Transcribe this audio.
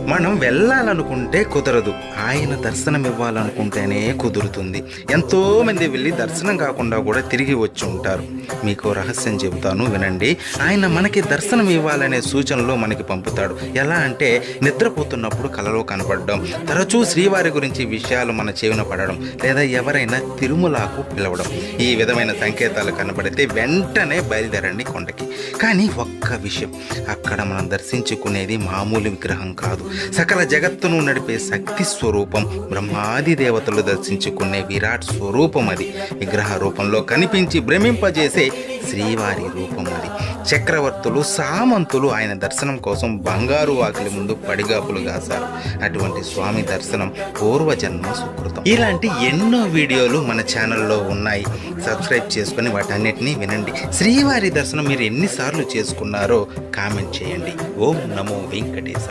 మనం వెళ్ళాలనుకుంటే కుదరదు, ఆయన దర్శనం ఇవ్వాలనుకుంటేనే కుదురుతుంది. ఎంతోమంది వెళ్ళి దర్శనం కాకుండా కూడా తిరిగి వచ్చి ఉంటారు. మీకు రహస్యం చెబుతాను, వినండి. ఆయన మనకి దర్శనం ఇవ్వాలనే సూచనలు మనకి పంపుతాడు. ఎలా అంటే నిద్రపోతున్నప్పుడు కలలో కనపడడం, తరచూ శ్రీవారి గురించి విషయాలు మన చెవిన పడడం, లేదా ఎవరైనా తిరుమలకు పిలవడం. ఈ విధమైన సంకేతాలు కనబడితే వెంటనే బయలుదేరండి కొండకి. కానీ ఒక్క విషయం, అక్కడ మనం దర్శించుకునేది మామూలు విగ్రహం కాదు, సకల జగత్తును నడిపే శక్తి స్వరూపం, బ్రహ్మాది దేవతలు దర్శించుకునే విరాట్ స్వరూపం అది. విగ్రహ రూపంలో కనిపించి భ్రమింపజేసే శ్రీవారి రూపం అది. చక్రవర్తులు, సామంతులు ఆయన దర్శనం కోసం బంగారు వాకిలి ముందు పడిగాపులు కాశారు. అటువంటి స్వామి దర్శనం పూర్వజన్మ సుకృతం. ఇలాంటి ఎన్నో వీడియోలు మన ఛానల్లో ఉన్నాయి. సబ్స్క్రైబ్ చేసుకొని వాటన్నిటినీ వినండి. శ్రీవారి దర్శనం మీరు ఎన్నిసార్లు చేసుకున్నారో కామెంట్ చేయండి. ఓం నమో వెంకటేశ.